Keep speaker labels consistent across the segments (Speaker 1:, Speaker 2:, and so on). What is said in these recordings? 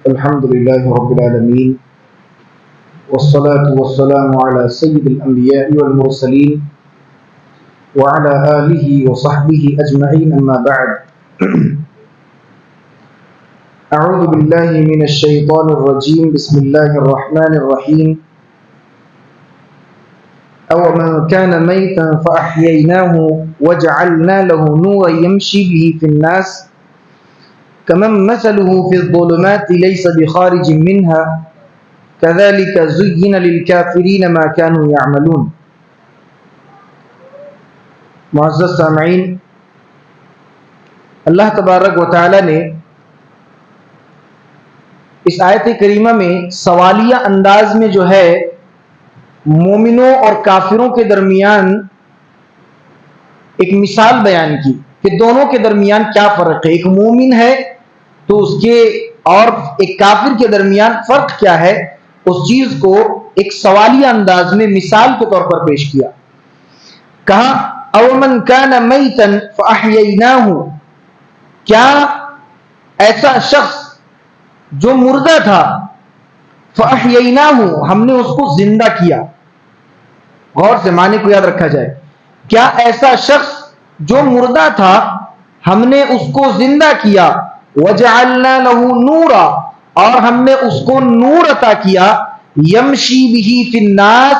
Speaker 1: الحمد لله رب العالمين والصلاة والسلام على سيد الأنبياء والمرسلين وعلى آله وصحبه أجمعين أما بعد أعوذ بالله من الشيطان الرجيم بسم الله الرحمن الرحيم أَوَمَنْ كَانَ مَيْتًا فَأَحْيَيْنَاهُ وَجَعَلْنَا لَهُ نُورًا يَمْشِي بِهِ فِي النَّاسِ كَمَنْ مَثَلُهُ فِي الظُّلُمَاتِ لَيْسَ بِخَارِجٍ مِنْهَا كَذَلِكَ زُيِّنَ لِلْكَافِرِينَ مَا كَانُوا يَعْمَلُونَ۔ معزز سامعین، اللہ تبارک و تعالی نے اس آیت کریمہ میں سوالیہ انداز میں جو ہے مومنوں اور کافروں کے درمیان ایک مثال بیان کی کہ دونوں کے درمیان کیا فرق ہے، ایک مومن ہے تو اس کے اور ایک کافر کے درمیان فرق کیا ہے، اس چیز کو ایک سوالیہ انداز میں مثال کے طور پر پیش کیا۔ کہا اومن کان میتا فاحییناہ، کیا ایسا شخص جو مردہ تھا فاحییناہ، ہم نے اس کو زندہ کیا۔ غور سے معنی کو یاد رکھا جائے، کیا ایسا شخص جو مردہ تھا ہم نے اس کو زندہ کیا، وجعلنا له نورا، اور ہم نے اس کو نور عطا کیا، یمشی بہ فی الناس،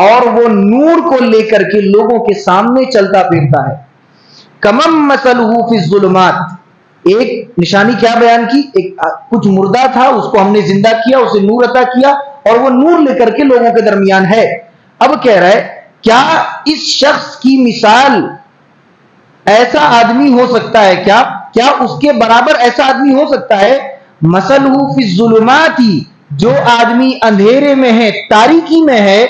Speaker 1: اور وہ نور کو لے کر کے لوگوں کے سامنے چلتا پھرتا ہے۔ کمم مثلہ فی الظلمات، ایک نشانی کیا بیان کی، ایک کچھ مردہ تھا اس کو ہم نے زندہ کیا، اسے نور عطا کیا اور وہ نور لے کر کے لوگوں کے درمیان ہے۔ اب کہہ رہا ہے کیا اس شخص کی مثال ایسا آدمی ہو سکتا ہے، کیا اس کے برابر ایسا آدمی ہو سکتا ہے، مثلہ فی الظلمات، جو آدمی اندھیرے میں ہے، تاریکی میں ہے،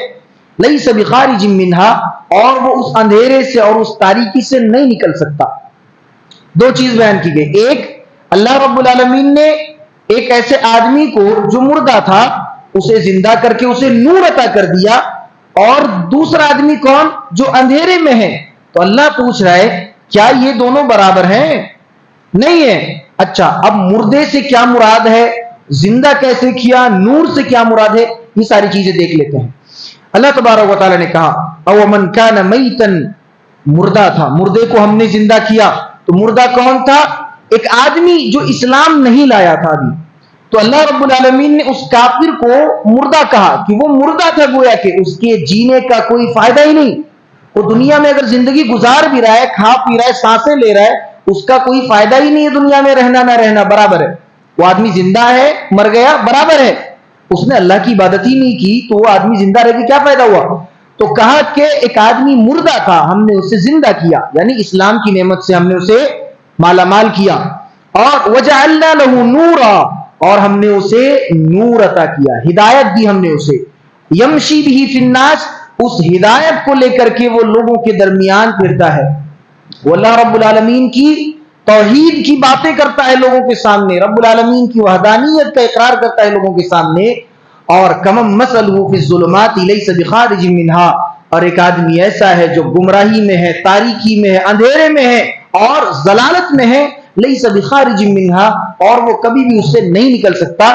Speaker 1: لیس بخارج منہا، اور وہ اس اندھیرے سے اور اس تاریکی سے نہیں نکل سکتا۔ دو چیز بیان کی گئی، ایک اللہ رب العالمین نے ایک ایسے آدمی کو جو مردہ تھا اسے زندہ کر کے اسے نور عطا کر دیا، اور دوسرا آدمی کون، جو اندھیرے میں ہے۔ تو اللہ پوچھ رہا ہے کیا یہ دونوں برابر ہیں؟ نہیں ہے۔ اچھا، اب مردے سے کیا مراد ہے، زندہ کیسے کیا، نور سے کیا مراد ہے، یہ ساری چیزیں دیکھ لیتے ہیں۔ اللہ تبارک و تعالی نے کہا اومن کان میتن، مردہ تھا، مردے کو ہم نے زندہ کیا۔ تو مردہ کون تھا؟ ایک آدمی جو اسلام نہیں لایا تھا ابھی۔ تو اللہ رب العالمین نے اس کافر کو مردہ کہا کہ وہ مردہ تھا، گویا کہ اس کے جینے کا کوئی فائدہ ہی نہیں، وہ دنیا میں اگر زندگی گزار بھی رہا ہے، کھا پی رہا ہے، سانسیں لے رہا ہے، اس کا کوئی فائدہ ہی نہیں ہے، دنیا میں رہنا نہ رہنا برابر ہے۔ وہ آدمی زندہ ہے مر گیا برابر ہے، اس نے اللہ کی عبادت ہی نہیں کی تو وہ آدمی زندہ رہ کے کیا فائدہ ہوا؟ تو کہا کہ ایک آدمی مردہ تھا ہم نے اسے زندہ کیا، یعنی اسلام کی نعمت سے ہم نے اسے مالا مال کیا، اور وجعلنا له نورا، اور ہم نے اسے نور عطا کیا، ہدایت دی ہم نے اسے، یمشی بہ فی الناس، اس ہدایت کو لے کر کے وہ لوگوں کے درمیان پھرتا ہے۔ وہ اللہ رب العالمین کی توحید کی باتیں کرتا ہے لوگوں کے سامنے، رب العالمین کی وحدانیت کا اقرار کرتا ہے لوگوں کے سامنے۔ اور کمم مثلہ فی الظلمات لیس بخارج منہا، اور ایک آدمی ایسا ہے جو گمراہی میں ہے، تاریکی میں ہے، اندھیرے میں ہے اور ضلالت میں ہے، لیس بخارج منہا، اور وہ کبھی بھی اس سے نہیں نکل سکتا۔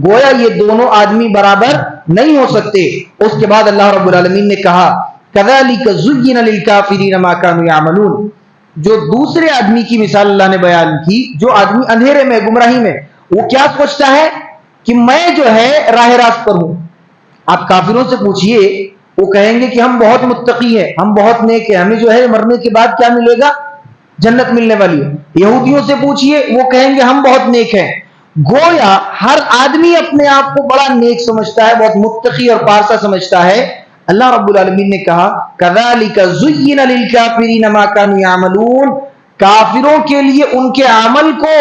Speaker 1: گویا یہ دونوں آدمی برابر نہیں ہو سکتے۔ اس کے بعد اللہ رب العالمین نے کہا کذالک زین للکافرین ما کانوا یعملون، جو دوسرے آدمی کی مثال اللہ نے بیان کی، جو آدمی اندھیرے میں، گمراہی میں، وہ کیا سوچتا ہے کہ میں جو ہے راہ راست پر ہوں۔ آپ کافروں سے پوچھئے، وہ کہیں گے کہ ہم بہت متقی ہیں، ہم بہت نیک ہیں، ہمیں جو ہے مرنے کے بعد کیا ملے گا، جنت ملنے والی ہے۔ یہودیوں سے پوچھئے، وہ کہیں گے ہم بہت نیک ہیں۔ گویا ہر آدمی اپنے آپ کو بڑا نیک سمجھتا ہے، بہت متقی اور پارسا سمجھتا ہے۔ اللہ رب العالمین نے کہا کذالک زین للکافرین ما کانوا یعملون، کافروں کے لیے ان کے عمل کو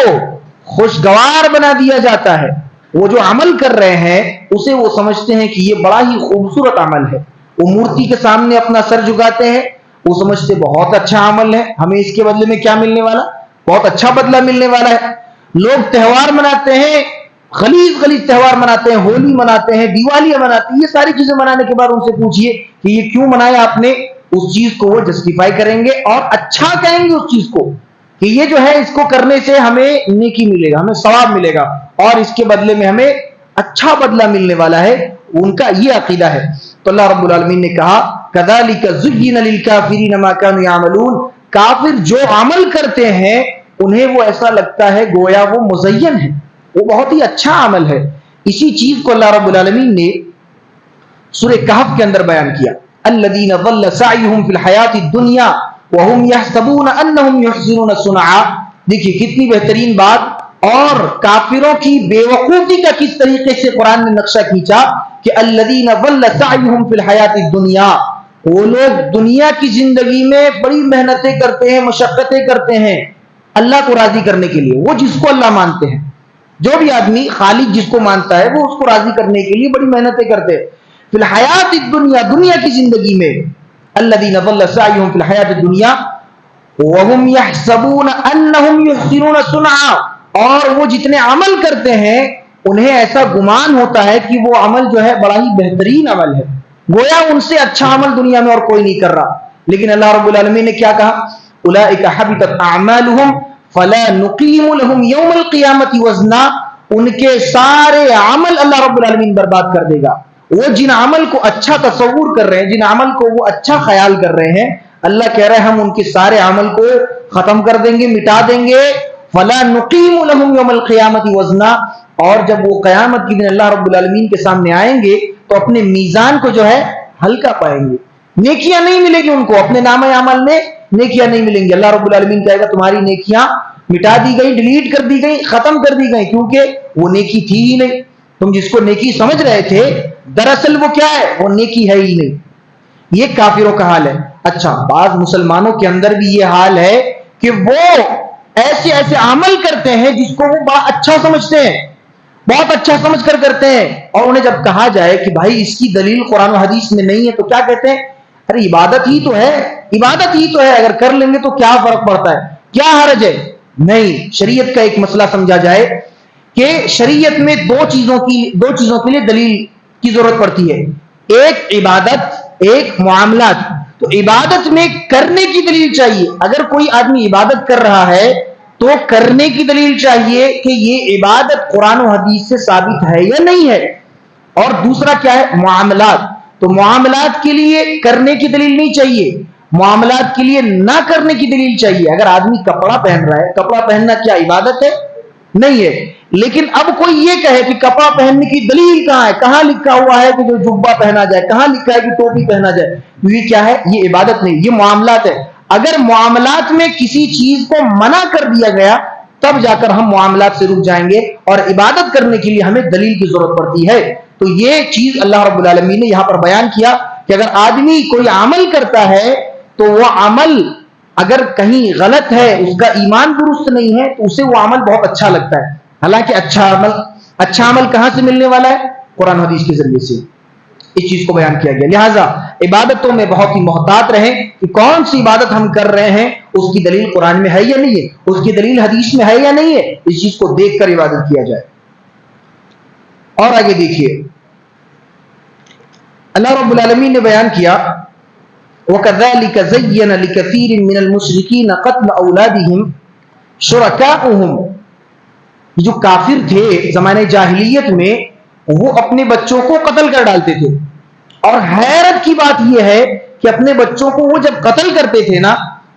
Speaker 1: خوشگوار بنا دیا جاتا ہے۔ وہ جو عمل کر رہے ہیں اسے وہ سمجھتے ہیں کہ یہ بڑا ہی خوبصورت عمل ہے۔ وہ مورتی کے سامنے اپنا سر جھکاتے ہیں، وہ سمجھتے بہت اچھا عمل ہے، ہمیں اس کے بدلے میں کیا ملنے والا، بہت اچھا بدلہ ملنے والا ہے۔ لوگ تہوار مناتے ہیں، غلیظ تہوار مناتے ہیں، ہولی مناتے ہیں، دیوالیاں مناتے ہیں، یہ ساری چیزیں منانے کے بعد ان سے پوچھئے کہ یہ کیوں منایا آپ نے، اس چیز کو وہ جسٹیفائی کریں گے اور اچھا کہیں گے اس چیز کو۔ کہ یہ جو ہے اس کو کرنے سے ہمیں نیکی ملے گا, ہمیں ثواب ملے گا, اور اس کے بدلے میں ہمیں اچھا بدلہ ملنے والا ہے, ان کا یہ عقیدہ ہے. تو اللہ رب العالمین نے کہا کذالک زین للکافرین ما کانوا یعملون, کافر جو عمل کرتے ہیں انہیں وہ ایسا لگتا ہے گویا وہ مزین ہے, وہ بہت ہی اچھا عمل ہے. اسی چیز کو اللہ رب العالمین نے سورہ کہف کے اندر بیان کیا, الذین ضل سعیہم فی الحیات الدنیا وہم یحسبون انہم یحسنون صنعا. دیکھیے کتنی بہترین بات, اور کافروں کی بے وقوفی کا کس طریقے سے قرآن نے نقشہ کھینچا کہ الذین ضل سعیہم فی الحیات الدنیا, وہ لوگ دنیا کی زندگی میں بڑی محنتیں کرتے ہیں, مشقتیں کرتے ہیں اللہ کو راضی کرنے کے لیے. وہ جس کو اللہ مانتے ہیں, جو بھی آدمی خالق جس کو مانتا ہے وہ اس کو راضی کرنے کے لیے بڑی محنتیں کرتے ہیں. فی الحیات الدنیا, دنیا کی زندگی میں, الذین ضل سعیہم فی الحیات الدنیا وہم یحسبون انہم یحسنون صنعا, اور وہ جتنے عمل کرتے ہیں انہیں ایسا گمان ہوتا ہے کہ وہ عمل جو ہے بڑا ہی بہترین عمل ہے, گویا ان سے اچھا عمل دنیا میں اور کوئی نہیں کر رہا. لیکن اللہ رب العالمین نے کیا کہا, اولئک حبطت اعمالہم فلا نقیم لہم یوم القیامت وزنا, ان کے سارے عمل اللہ رب العالمین برباد کر دے گا. وہ جن عمل کو اچھا تصور کر رہے ہیں, جن عمل کو وہ اچھا خیال کر رہے ہیں, اللہ کہہ رہے ہیں ہم ان کے سارے عمل کو ختم کر دیں گے, مٹا دیں گے. فلا نقیم لہم یوم القیامت وزنا, اور جب وہ قیامت کے دن اللہ رب العالمین کے سامنے آئیں گے تو اپنے میزان کو جو ہے ہلکا پائیں گے, نیکیاں نہیں ملے گی ان کو, اپنے نامہ اعمال میں نیکیاں نہیں ملیں گی. اللہ رب العالمین کہے گا تمہاری نیکیاں مٹا دی گئی, ڈیلیٹ کر دی گئی, ختم کر دی گئی, کیونکہ وہ نیکی تھی ہی نہیں. تم جس کو نیکی سمجھ رہے تھے دراصل وہ کیا ہے, وہ نیکی ہے ہی نہیں. یہ کافروں کا حال ہے. اچھا, بعض مسلمانوں کے اندر بھی یہ حال ہے کہ وہ ایسے ایسے عمل کرتے ہیں جس کو وہ بڑا اچھا سمجھتے ہیں, بہت اچھا سمجھ کر کرتے ہیں, اور انہیں جب کہا جائے کہ بھائی اس کی دلیل قرآن و حدیث میں نہیں ہے تو کیا کہتے ہیں, ارے عبادت ہی تو ہے, عبادت ہی تو ہے, اگر کر لیں گے تو کیا فرق پڑتا ہے, کیا حرج ہے. نہیں, شریعت کا ایک مسئلہ سمجھا جائے کہ شریعت میں دو چیزوں کے لیے دلیل کی ضرورت پڑتی ہے, ایک عبادت, ایک معاملات. تو عبادت میں کرنے کی دلیل چاہیے. اگر کوئی آدمی عبادت کر رہا ہے تو کرنے کی دلیل چاہیے کہ یہ عبادت قرآن و حدیث سے ثابت ہے یا نہیں ہے. اور دوسرا کیا ہے, معاملات. تو معاملات کے لیے کرنے کی دلیل نہیں چاہیے, معاملات کے لیے نہ کرنے کی دلیل چاہیے. اگر آدمی کپڑا پہن رہا ہے, کپڑا پہننا کیا عبادت ہے؟ نہیں ہے. لیکن اب کوئی یہ کہے کہ کپڑا پہننے کی دلیل کہاں ہے, کہاں لکھا ہوا ہے کہ جو جبہ پہنا جائے, کہاں لکھا ہے کہ ٹوپی پہنا جائے, یہ کیا ہے, یہ عبادت نہیں, یہ معاملات ہے. اگر معاملات میں کسی چیز کو منع کر دیا گیا تب جا کر ہم معاملات سے رک جائیں گے, اور عبادت کرنے کے لیے ہمیں دلیل کی ضرورت پڑتی ہے. تو یہ چیز اللہ رب العالمین نے یہاں پر بیان کیا کہ اگر آدمی کوئی عمل کرتا ہے تو وہ عمل اگر کہیں غلط ہے, اس کا ایمان درست نہیں ہے, تو اسے وہ عمل بہت اچھا لگتا ہے. حالانکہ اچھا عمل کہاں سے ملنے والا ہے, قرآن حدیث کے ذریعے سے. اس چیز کو بیان کیا گیا. لہٰذا عبادتوں میں بہت ہی محتاط رہیں کہ کون سی عبادت ہم کر رہے ہیں, اس کی دلیل قرآن میں ہے یا نہیں ہے, اس کی دلیل حدیث میں ہے یا نہیں ہے. اس چیز کو دیکھ کر عبادت کیا جائے. اور آگے دیکھیے, اللہ رب العالمین نے بیان کیا وَكَذَلِكَ زَيَّنَ لِكَثِيرٍ مِّنَ الْمُشْرِكِينَ قَتْلَ أَوْلَادِهِمْ شُرَكَاؤُهُمْ. جو کافر تھے زمانے جاہلیت میں, وہ اپنے بچوں کو قتل کر ڈالتے تھے. اور حیرت کی بات یہ ہے کہ اپنے بچوں کو وہ جب قتل کرتے تھے نا,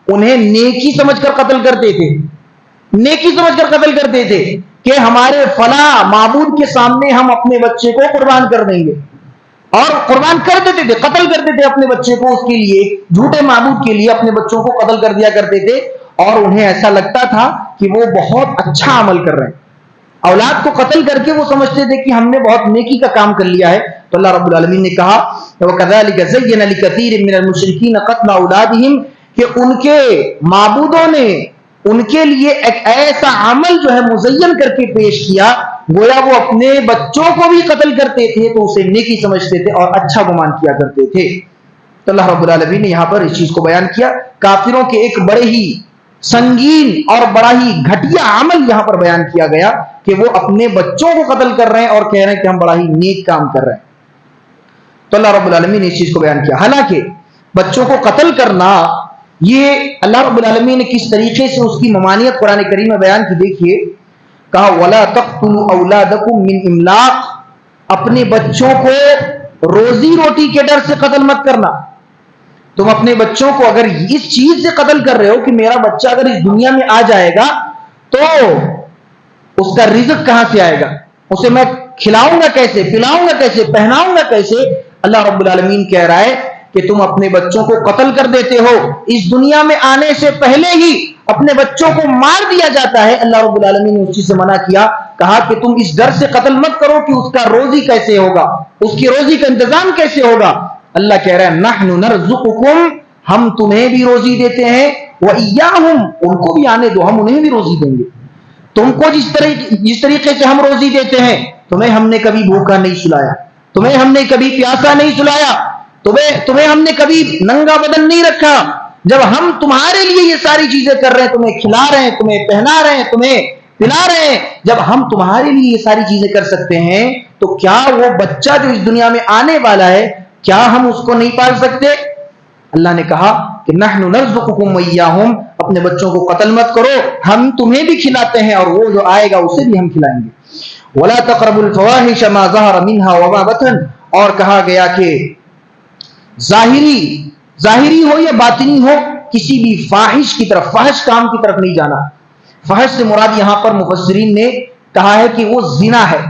Speaker 1: انہیں نیکی سمجھ کر قتل کرتے تھے, نیکی سمجھ کر قتل کرتے تھے کہ ہمارے فلاں معبود کے سامنے ہم اپنے بچے کو قربان کر دیں گے. اور قربان کر دیتے تھے, قتل کرتے تھے اپنے بچے کو, اس کے لیے جھوٹے معبود کے لیے اپنے بچوں کو قتل کر دیا کرتے تھے. اور انہیں ایسا لگتا تھا کہ وہ بہت اچھا عمل کر رہے ہیں. اولاد کو قتل کر کے وہ سمجھتے تھے کہ ہم نے بہت نیکی کا کام کر لیا ہے. تو اللہ رب العالمین نے کہا وَكَذَلِكَ زَيَّنَ لِكَثِيرٍ مِّنَ الْمُشْرِكِينَ قَتْلَ أَوْلَادِهِمْ, کہ ان کے معبودوں نے ان کے لیے ایک ایسا عمل جو ہے مزین کر کے پیش کیا, گویا وہ اپنے بچوں کو بھی قتل کرتے تھے تو اسے نیکی سمجھتے تھے اور اچھا گمان کیا کرتے تھے. تو اللہ رب العالمین نے یہاں پر اس چیز کو بیان کیا. کافروں کے ایک بڑے ہی سنگین اور بڑا ہی گھٹیا عمل یہاں پر بیان کیا گیا کہ وہ اپنے بچوں کو قتل کر رہے ہیں اور کہہ رہے ہیں کہ ہم بڑا ہی نیک کام کر رہے ہیں. تو اللہ رب العالمین نے اس چیز کو بیان کیا. حالانکہ بچوں کو قتل کرنا یہ اللہ رب العالمین نے کس طریقے سے اس کی ممانعت قرآن کریم میں بیان کی. دیکھیے کہا وَلَا تَقْتُلُوا أَوْلَادَكُمْ مِنْ إِمْلَاقٍ, اپنے بچوں کو روزی روٹی کے ڈر سے قتل مت کرنا. تم اپنے بچوں کو اگر اس چیز سے قتل کر رہے ہو کہ میرا بچہ اگر اس دنیا میں آ جائے گا تو اس کا رزق کہاں سے آئے گا, اسے میں کھلاؤں گا کیسے, پلاؤں گا کیسے, پہناؤں گا کیسے. اللہ رب العالمین کہہ رہا ہے کہ تم اپنے بچوں کو قتل کر دیتے ہو, اس دنیا میں آنے سے پہلے ہی اپنے بچوں کو مار دیا جاتا ہے. اللہ رب العالمین نے اس چیز سے منع کیا, کہا کہ تم اس ڈر سے قتل مت کرو کہ اس کا روزی کیسے ہوگا, اس کی روزی کا انتظام کیسے ہوگا. اللہ کہہ رہا ہے نحن نرزقکم, ہم تمہیں بھی روزی دیتے ہیں, وإیاہم, ان کو بھی آنے دو, ہم انہیں بھی روزی دیں گے. تم کو جس طریقے سے ہم روزی دیتے ہیں, تمہیں ہم نے کبھی بھوکا نہیں سلایا, تمہیں ہم نے کبھی پیاسا نہیں سلایا, تمہیں ہم نے کبھی ننگا بدن نہیں رکھا. جب ہم تمہارے لیے یہ ساری چیزیں کر رہے ہیں, تمہیں کھلا رہے ہیں, تمہیں پہنا رہے ہیں, تمہیں پلا رہے ہیں, جب ہم تمہارے لیے یہ ساری چیزیں کر سکتے ہیں تو کیا وہ بچہ جو اس دنیا میں آنے والا ہے, کیا ہم اس کو نہیں پال سکتے؟ اللہ نے کہا کہ نحن نرزقکم وإیاہم, اپنے بچوں کو قتل مت کرو, ہم تمہیں بھی کھلاتے ہیں اور وہ جو آئے گا اسے بھی ہم کھلائیں گے. ولا تقربوا الفواحش ما ظهر منها وما بطن, اور کہا گیا کہ ظاہری ہو یا باطنی ہو, کسی بھی فاحش کی طرف, فحش کام کی طرف نہیں جانا. فحش سے مراد یہاں پر مفسرین نے کہا ہے کہ وہ زنا ہے,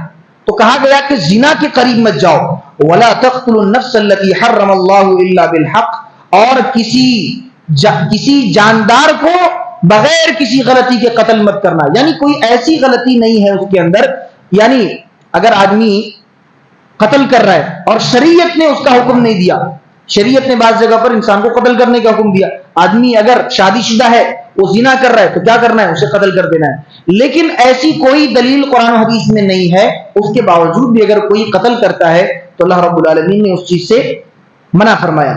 Speaker 1: تو کہا گیا کہ زنا کے قریب مت جاؤ. ولا تقتلوا النفس التي حرم الله الا بالحق, اور کسی جاندار کو بغیر کسی غلطی کے قتل مت کرنا. یعنی کوئی ایسی غلطی نہیں ہے اس کے اندر, یعنی اگر آدمی قتل کر رہا ہے اور شریعت نے اس کا حکم نہیں دیا, شریعت نے بعض جگہ پر انسان کو قتل کرنے کا حکم دیا, آدمی اگر شادی شدہ ہے, وہ زنا کر رہا ہے, تو کیا کرنا ہے, اسے قتل کر دینا ہے. لیکن ایسی کوئی دلیل قرآن و حدیث میں نہیں ہے, اس کے باوجود بھی اگر کوئی قتل کرتا ہے تو اللہ رب العالمین نے اس چیز سے منع فرمایا.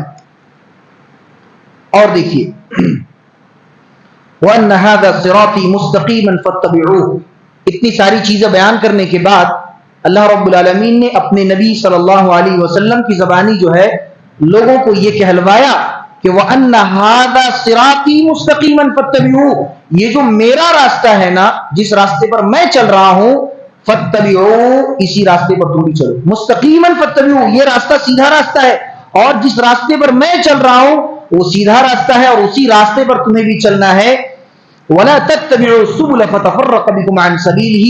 Speaker 1: اور دیکھیے وَأَنَّ هَذَا صِرَاطِي مُسْتَقِيمًا فَاتَّبِعُوهُ, اتنی ساری چیزیں بیان کرنے کے بعد اللہ رب العالمین نے اپنے نبی صلی اللہ علیہ وسلم کی زبانی جو ہے لوگوں کو یہ کہلوایا کہ وَأَنَّ هَذَا صِرَاطِي مُسْتَقِيمًا فَاتَّبِعُوهُ, یہ جو میرا راستہ ہے نا, جس راستے پر میں چل رہا ہوں, فَاتَّبِعُوهُ, اسی راستے پر تم بھی چلو. مُسْتَقِيمًا فَاتَّبِعُوهُ, یہ راستہ سیدھا راستہ ہے, اور جس راستے پر میں چل رہا ہوں وہ سیدھا راستہ ہے, اور اسی راستے پر تمہیں بھی چلنا ہے. وَلَا تَتَّبِعُوا السُّبُلَ فَتَفَرَّقَ بِكُمْ عَنْ سَبِيلِهِ,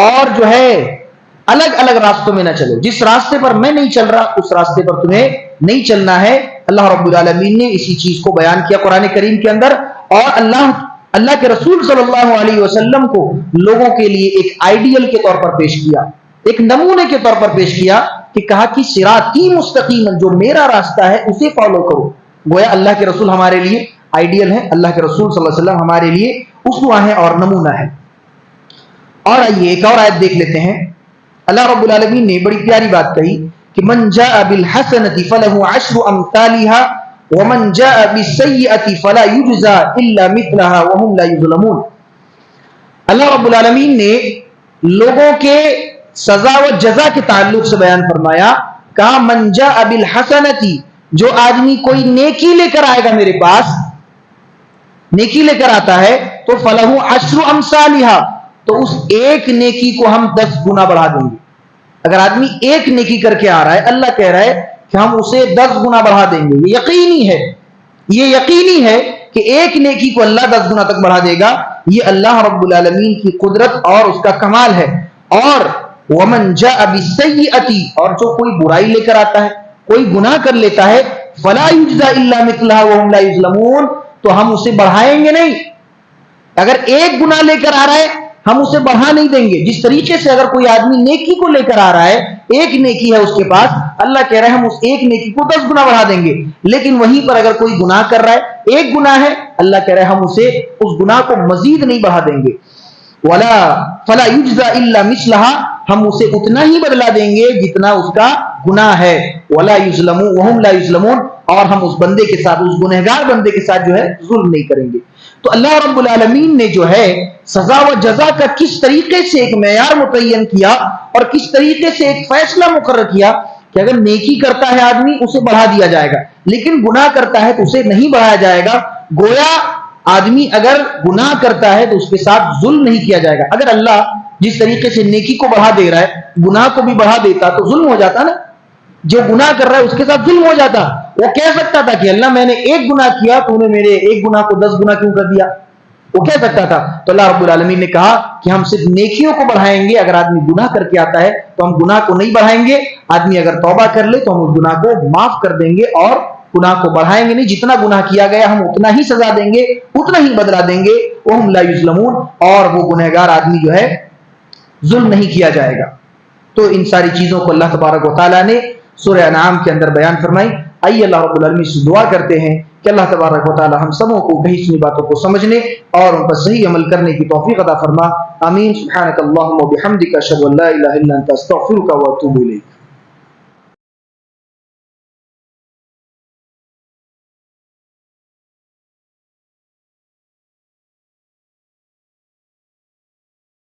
Speaker 1: اور جو ہے الگ الگ راستوں میں نہ چلو, جس راستے پر میں نہیں چل رہا اس راستے پر تمہیں نہیں چلنا ہے. اللہ رب العالمین نے اسی چیز کو بیان کیا قرآن کریم کے اندر, اور اللہ کے رسول صلی اللہ علیہ وسلم کو لوگوں کے لیے ایک آئیڈیل کے طور پر پیش کیا, ایک نمونے کے طور پر پیش کیا, کہ کہا کہ صراطی مستقیم, جو میرا راستہ ہے اسے فالو کرو. گویا اللہ کے رسول ہمارے لیے آئیڈیل ہے, اللہ کے رسول صلی اللہ علیہ وسلم ہمارے لیے اسوہ ہے اور نمونہ ہے. اور آئیے ایک اور آیت دیکھ لیتے ہیں. اللہ رب العالمین نے بڑی پیاری بات کہی کہ من جاء بالحسنۃ فلہ عشر امثالها ومن جاء بالسیئۃ فلا یجزى الا مثلها وهم لا یظلمون. اللہ رب العالمین نے لوگوں کے سزا و جزا کے تعلق سے بیان فرمایا, کہا من جاء بالحسنۃ, جو آدمی کوئی نیکی لے کر آئے گا میرے پاس, نیکی لے کر آتا ہے, تو فلہ عشر امثالها, تو اس ایک نیکی کو ہم 10 گنا بڑھا دیں گے. اگر آدمی ایک نیکی کر کے آ رہا ہے, اللہ کہہ رہا ہے کہ ہم اسے 10 گنا بڑھا دیں گے. یہ یقینی ہے کہ ایک نیکی کو اللہ 10 گنا تک بڑھا دے گا. یہ اللہ رب العالمین کی قدرت اور اس کا کمال ہے. اور ومن جاء بالسیئۃ, اور جو کوئی برائی لے کر آتا ہے, کوئی گناہ کر لیتا ہے, فلا یجزى الا مثلها وهم لا یظلمون, تو ہم اسے بڑھائیں گے نہیں. اگر ایک گناہ لے کر آ رہا ہے ہم اسے بڑھا نہیں دیں گے. جس طریقے سے اگر کوئی آدمی نیکی کو لے کر آ رہا ہے, ایک نیکی ہے اس کے پاس, اللہ کہہ رہے ہیں ہم اس ایک نیکی کو 10 گنا بڑھا دیں گے. لیکن وہیں پر اگر کوئی گناہ کر رہا ہے, ایک گناہ ہے, اللہ کہہ رہے ہیں ہم اسے اس گناہ کو مزید نہیں بڑھا دیں گے. ولا فلا یجزى الا مثلها, ہم اسے اتنا ہی بدلا دیں گے جتنا اس کا گناہ ہے. ولا یظلمون وهم لا یظلمون, اور ہم اس بندے کے ساتھ, اس گنہگار بندے کے ساتھ جو ہے ظلم نہیں کریں گے. تو اللہ رب العالمین نے جو ہے سزا و جزا کا کس طریقے سے ایک معیار متعین کیا, اور کس طریقے سے ایک فیصلہ مقرر کیا کہ اگر نیکی کرتا ہے آدمی اسے بڑھا دیا جائے گا, لیکن گناہ کرتا ہے تو اسے نہیں بڑھایا جائے گا. گویا آدمی اگر گناہ کرتا ہے تو اس کے ساتھ ظلم نہیں کیا جائے گا. اگر اللہ جس طریقے سے نیکی کو بڑھا دے رہا ہے گناہ کو بھی بڑھا دیتا تو ظلم ہو جاتا نا. جو گناہ کر رہا ہے اس کے ساتھ ظلم ہو جاتا. وہ کہہ سکتا تھا کہ اللہ میں نے ایک گناہ کیا تو نے میرے ایک گناہ کو 10 گناہ کیوں کر دیا, وہ کہہ سکتا تھا. تو اللہ رب العالمین نے کہا کہ ہم صرف نیکیوں کو بڑھائیں گے. اگر آدمی گناہ کر کے آتا ہے تو ہم گناہ کو نہیں بڑھائیں گے. آدمی اگر توبہ کر لے تو ہم اس گناہ کو معاف کر دیں گے اور گناہ کو بڑھائیں گے نہیں. جتنا گناہ کیا گیا ہم اتنا ہی سزا دیں گے, اتنا ہی بدلہ دیں گے. وہم لا یظلمون, اور وہ گنہگار آدمی جو ہے ظلم نہیں کیا جائے گا. تو ان ساری چیزوں کو اللہ تبارک و تعالیٰ نے سورہ انعام کے اندر بیان فرمائی. آئیے اللہ رب العالمین سے دعا کرتے ہیں کہ اللہ تبارک و تعالیٰ ہم سبوں کو کہیں سنی باتوں کو سمجھنے اور ان پر صحیح عمل کرنے کی توفیق عطا فرما. آمین. سبحانک اللہم و بحمدک اشہد ان لا الہ الا انت استغفرک و اتوب الیک.